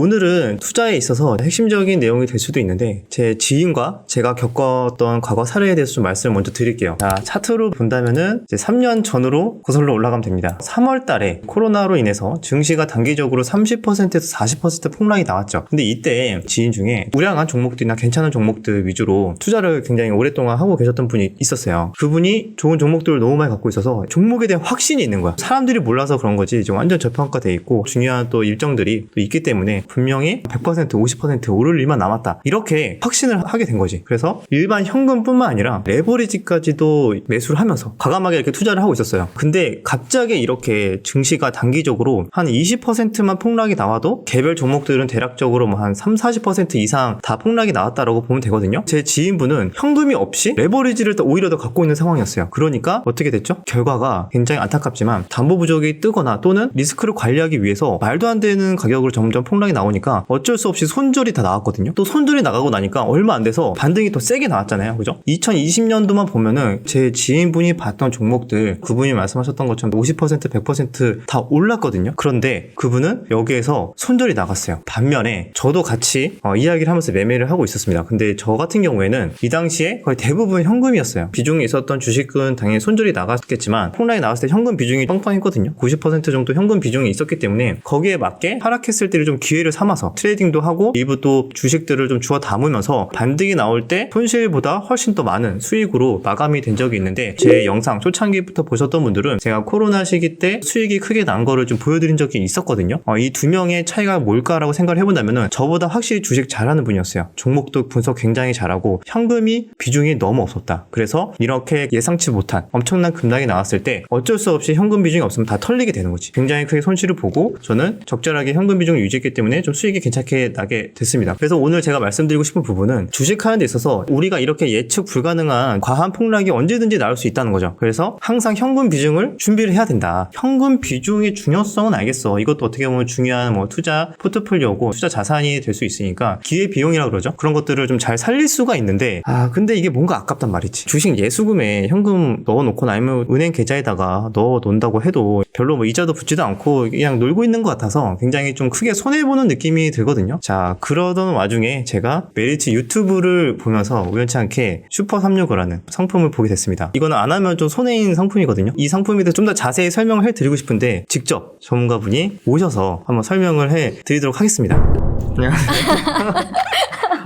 오늘은 투자에 있어서 핵심적인 내용이 될 수도 있는데 제 지인과 제가 겪었던 과거 사례에 대해서 좀 말씀을 먼저 드릴게요. 자, 차트로 본다면은 이제 3년 전으로 거슬러 올라가면 됩니다. 3월 달에 코로나로 인해서 증시가 단기적으로 30%에서 40% 폭락이 나왔죠. 근데 이때 지인 중에 우량한 종목들이나 괜찮은 종목들 위주로 투자를 굉장히 오랫동안 하고 계셨던 분이 있었어요. 그분이 좋은 종목들을 너무 많이 갖고 있어서 종목에 대한 확신이 있는 거야. 사람들이 몰라서 그런 거지 좀 완전 저평가돼 있고 중요한 또 일정들이 또 있기 때문에 분명히 100% 50% 오를 일만 남았다. 이렇게 확신을 하게 된 거지. 그래서 일반 현금뿐만 아니라 레버리지까지도 매수를 하면서 과감하게 이렇게 투자를 하고 있었어요. 근데 갑자기 이렇게 증시가 단기적으로 한 20%만 폭락이 나와도 개별 종목들은 대략적으로 뭐 한 30-40% 이상 다 폭락이 나왔다라고 보면 되거든요. 제 지인분은 현금이 없이 레버리지를 오히려 더 갖고 있는 상황이었어요. 그러니까 어떻게 됐죠? 결과가 굉장히 안타깝지만 담보 부족이 뜨거나 또는 리스크를 관리하기 위해서 말도 안 되는 가격으로 점점 폭락이 나오니까 어쩔 수 없이 손절이 다 나왔거든요. 또 손절이 나가고 나니까 얼마 안 돼서 반등이 더 세게 나왔잖아요. 그죠? 2020년도만 보면은 제 지인분이 봤던 종목들 그분이 말씀하셨던 것처럼 50% 100% 다 올랐거든요. 그런데 그분은 여기에서 손절이 나갔어요. 반면에 저도 같이 이야기를 하면서 매매를 하고 있었습니다. 근데 저 같은 경우에는 이 당시에 거의 대부분 현금이었어요. 비중이 있었던 주식은 당연히 손절이 나갔겠지만 폭락이 나왔을 때 현금 비중이 빵빵했거든요. 90% 정도 현금 비중이 있었기 때문에 거기에 맞게 하락했을 때를 좀 기회를 삼아서 트레이딩도 하고 일부 또 주식들을 좀 주워 담으면서 반등이 나올 때 손실보다 훨씬 더 많은 수익으로 마감이 된 적이 있는데 제 영상 초창기부터 보셨던 분들은 제가 코로나 시기 때 수익이 크게 난 거를 좀 보여드린 적이 있었거든요. 이 두 명의 차이가 뭘까라고 생각을 해본다면은 저보다 확실히 주식 잘하는 분이었어요. 종목도 분석 굉장히 잘하고 현금이 비중이 너무 없었다. 그래서 이렇게 예상치 못한 엄청난 급락이 나왔을 때 어쩔 수 없이 현금 비중이 없으면 다 털리게 되는 거지. 굉장히 크게 손실을 보고 저는 적절하게 현금 비중을 유지했기 때문에 좀 수익이 괜찮게 나게 됐습니다. 그래서 오늘 제가 말씀드리고 싶은 부분은 주식하는 데 있어서 우리가 이렇게 예측 불가능한 과한 폭락이 언제든지 나올 수 있다는 거죠. 그래서 항상 현금 비중을 준비를 해야 된다. 현금 비중의 중요성은 알겠어. 이것도 어떻게 보면 중요한 뭐 투자 포트폴리오고 투자 자산이 될 수 있으니까 기회 비용이라고 그러죠. 그런 것들을 좀 잘 살릴 수가 있는데 근데 이게 뭔가 아깝단 말이지. 주식 예수금에 현금 넣어놓거나 아니면 은행 계좌에다가 넣어놓는다고 해도 별로 뭐 이자도 붙지도 않고 그냥 놀고 있는 것 같아서 굉장히 좀 크게 손해보는 느낌이 들거든요. 자, 그러던 와중에 제가 메리츠 유튜브를 보면서 우연치 않게 슈퍼365라는 상품을 보게 됐습니다. 이거는 안 하면 좀 손해인 상품이거든요. 이 상품에 대해서 좀 더 자세히 설명을 해드리고 싶은데 직접 전문가분이 오셔서 한번 설명을 해드리도록 하겠습니다.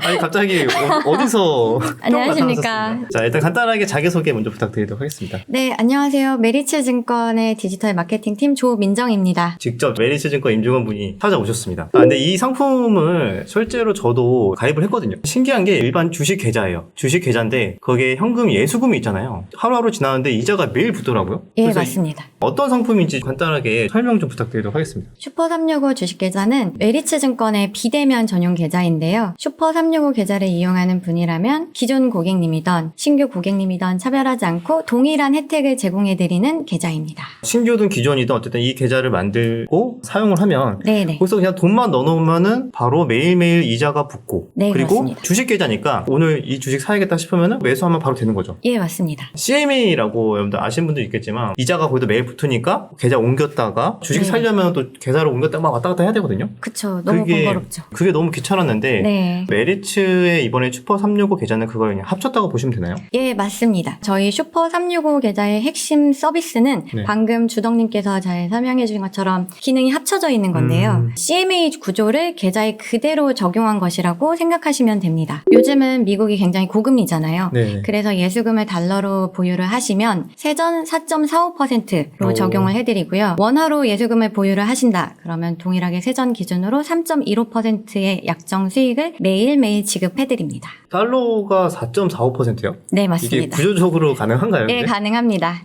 아니 갑자기 어디서 안녕하십니까. 자, 일단 간단하게 자기소개 먼저 부탁드리도록 하겠습니다. 네, 안녕하세요. 메리츠증권의 디지털 마케팅팀 조민정입니다. 직접 메리츠증권 임종원 분이 찾아오셨습니다. 근데 이 상품을 실제로 저도 가입을 했거든요. 신기한 게 일반 주식 계좌예요. 주식 계좌인데 거기에 현금 예수금이 있잖아요. 하루하루 지나는데 이자가 매일 붙더라고요. 예, 맞습니다. 어떤 상품인지 간단하게 설명 좀 부탁드리도록 하겠습니다. 슈퍼365 주식계좌는 메리츠증권의 비대면 전용 계좌인데요. 슈퍼365 계좌를 이용하는 분이라면 기존 고객님이던 신규 고객님이던 차별하지 않고 동일한 혜택을 제공해드리는 계좌입니다. 신규든 기존이든 어쨌든 이 계좌를 만들고 사용을 하면 네네. 거기서 그냥 돈만 넣어놓으면은 바로 매일매일 이자가 붙고 네, 그리고 맞습니다. 주식 계좌니까 오늘 이 주식 사야겠다 싶으면은 매수하면 바로 되는 거죠. 예, 맞습니다. CMA라고 여러분들 아시는 분도 있겠지만 이자가 거기도 매일 붙으니까 계좌 옮겼다가 주식 네. 살려면 또 계좌를 옮겼다가 막 왔다 갔다 해야 되거든요. 그쵸. 너무 번거롭죠. 그게 너무 귀찮았는데 네. 메리츠의 이번에 슈퍼365 계좌는 그걸 그냥 합쳤다고 보시면 되나요? 예, 맞습니다. 저희 슈퍼365 계좌의 핵심 서비스는 네. 방금 주덕님께서 잘 설명해 주신 것처럼 기능이 합쳐져 있는 건데요. CMA 구조를 계좌에 그대로 적용한 것이라고 생각하시면 됩니다. 요즘은 미국이 굉장히 고금리잖아요. 네. 그래서 예수금을 달러로 보유를 하시면 세전 4.45%로 적용을 해드리고요. 원화로 예수금을 보유를 하신다. 그러면 동일하게 세전 기준으로 3.15%의 약정 수익을 매일매일 지급해드립니다. 달러가 4.45%요? 네, 맞습니다. 이게 구조적으로 가능한가요? 네, 가능합니다.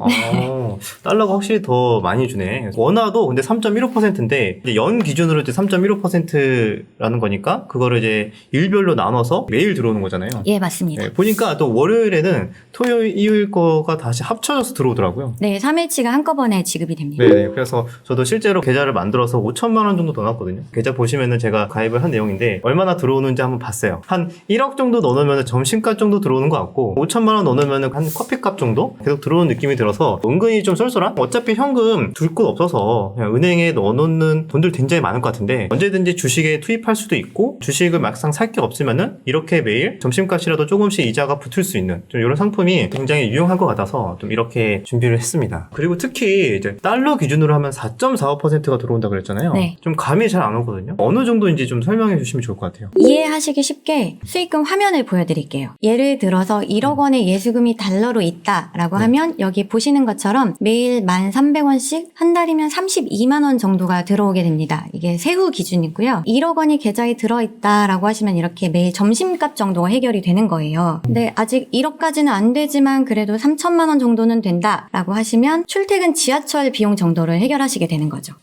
달러가 확실히 더 많이 주네. 원화도 근데 3.15%인데 연 기준으로 이제 3.15%라는 거니까 그거를 이제 일별로 나눠서 매일 들어오는 거잖아요. 예, 맞습니다. 네, 보니까 또 월요일에는 토요일, 일요일 거가 다시 합쳐져서 들어오더라고요. 네, 3일치가 한꺼번에 지급이 됩니다. 네, 그래서 저도 실제로 계좌를 만들어서 5천만 원 정도 넣어놨거든요. 계좌 보시면은 제가 가입을 한 내용인데 얼마나 들어오는지 한번 봤어요. 비슷해요. 한 1억 정도 넣어놓으면 점심값 정도 들어오는 것 같고 5천만 원 넣어놓으면 한 커피값 정도 계속 들어오는 느낌이 들어서 은근히 좀 쏠쏠한? 어차피 현금 둘 곳 없어서 그냥 은행에 넣어놓는 분들 굉장히 많을 것 같은데 언제든지 주식에 투입할 수도 있고 주식을 막상 살 게 없으면은 이렇게 매일 점심값이라도 조금씩 이자가 붙을 수 있는 좀 이런 상품이 굉장히 유용할 것 같아서 좀 이렇게 준비를 했습니다. 그리고 특히 이제 달러 기준으로 하면 4.45%가 들어온다 그랬잖아요. 네. 좀 감이 잘 안 오거든요. 어느 정도인지 좀 설명해 주시면 좋을 것 같아요. 이해하시기 쉽게 수익금 화면을 보여드릴게요. 예를 들어서 1억 원의 예수금이 달러로 있다라고 네. 하면 여기 보시는 것처럼 매일 1,300원씩 한 달이면 32만 원 정도가 들어오게 됩니다. 이게 세후 기준이고요. 1억 원이 계좌에 들어있다라고 하시면 이렇게 매일 점심값 정도가 해결이 되는 거예요. 근데 아직 1억까지는 안 되지만 그래도 3천만 원 정도는 된다라고 하시면 출퇴근 지하철 비용 정도를 해결하시게 되는 거죠.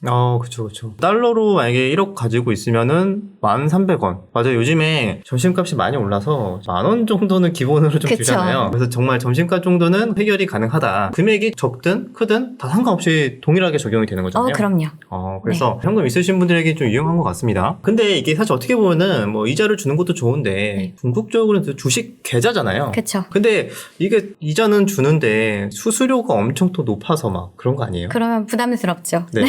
그쵸. 달러로 만약에 1억 가지고 있으면은 1,300원. 맞아요. 요즘에 점심값이 많이 올라서 10,000원 정도는 기본으로 좀 그쵸. 주잖아요. 그래서 정말 점심값 정도는 해결이 가능하다. 금액이 적든 크든 다 상관없이 동일하게 적용이 되는 거잖아요. 그럼요. 그래서 현금 있으신 분들에게 좀 유용한 것 같습니다. 근데 이게 사실 어떻게 보면은 뭐 이자를 주는 것도 좋은데 네. 궁극적으로는 주식 계좌잖아요. 그쵸. 근데 이게 이자는 주는데 수수료가 엄청 또 높아서 막 그런 거 아니에요? 그러면 부담스럽죠. 네.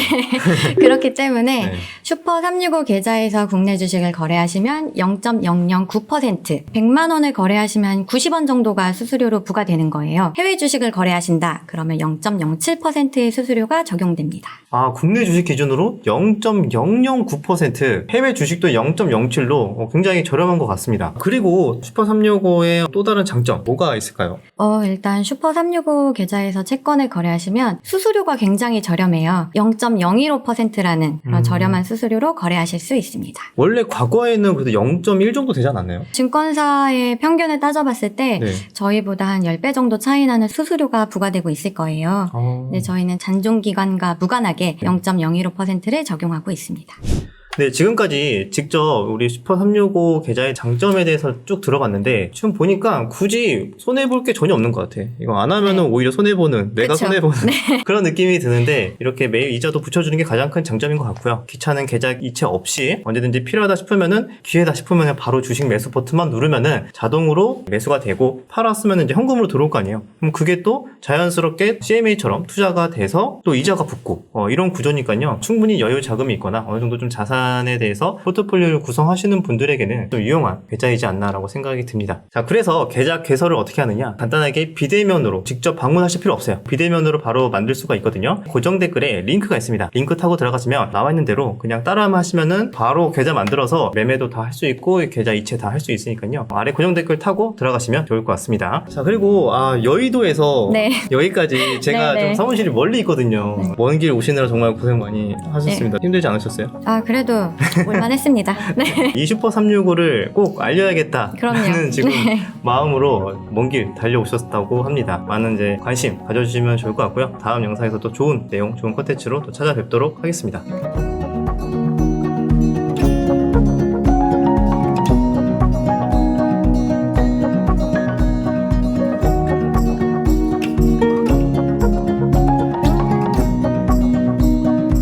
그렇기 때문에 네. 슈퍼 365 계좌에서 국내 주식을 거래하시면 0.009%, 100만 원을 거래하시면 90원 정도가 수수료로 부과되는 거예요. 해외 주식을 거래하신다. 그러면 0.07%의 수수료가 적용됩니다. 국내 주식 기준으로 0.009%, 해외 주식도 0.07로 굉장히 저렴한 것 같습니다. 그리고 슈퍼 365의 또 다른 장점, 뭐가 있을까요? 일단 슈퍼 365 계좌에서 채권을 거래하시면 수수료가 굉장히 저렴해요. 0.015%라는 그런 저렴한 수수료로 거래하실 수 있습니다. 원래 과거에는 그래도 0.1 정도 되지 않았나요? 증권사의 평균을 따져봤을 때 네. 저희보다 한 10배 정도 차이 나는 수수료가 부과되고 있을 거예요. 네, 저희는 잔존기간과 무관하게 0.015%를 적용하고 있습니다. 네, 지금까지 직접 우리 슈퍼 365 계좌의 장점에 대해서 쭉 들어봤는데 지금 보니까 굳이 손해볼 게 전혀 없는 것 같아. 이거 안 하면은 네. 오히려 손해보는, 내가 그쵸. 손해보는 그런 느낌이 드는데 이렇게 매일 이자도 붙여주는 게 가장 큰 장점인 것 같고요. 귀찮은 계좌 이체 없이 언제든지 필요하다 싶으면은 기회다 싶으면은 바로 주식 매수 버튼만 누르면은 자동으로 매수가 되고 팔았으면 이제 현금으로 들어올 거 아니에요. 그럼 그게 또 자연스럽게 CMA처럼 투자가 돼서 또 이자가 붙고 이런 구조니까요. 충분히 여유 자금이 있거나 어느 정도 좀 자산에 대해서 포트폴리오를 구성하시는 분들에게는 좀 유용한 계좌이지 않나라고 생각이 듭니다. 자, 그래서 계좌 개설을 어떻게 하느냐? 간단하게 비대면으로 직접 방문하실 필요 없어요. 비대면으로 바로 만들 수가 있거든요. 고정 댓글에 링크가 있습니다. 링크 타고 들어가시면 나와 있는 대로 그냥 따라만 하시면은 바로 계좌 만들어서 매매도 다 할 수 있고 계좌 이체 다 할 수 있으니까요. 아래 고정 댓글 타고 들어가시면 좋을 것 같습니다. 자, 그리고 여의도에서 네. 여기까지 제가 네, 좀 네. 사무실이 멀리 있거든요. 네. 먼 길 오시느라 정말 고생 많이 하셨습니다. 힘들지 않으셨어요? 그래도 올만했습니다. 네. 이 슈퍼 365를 꼭 알려야겠다 그럼요. 하는 지금 네. 마음으로 먼 길 달려오셨다고 합니다. 많은 이제 관심 가져주시면 좋을 것 같고요. 다음 영상에서 또 좋은 내용, 좋은 콘텐츠로 또 찾아뵙도록 하겠습니다.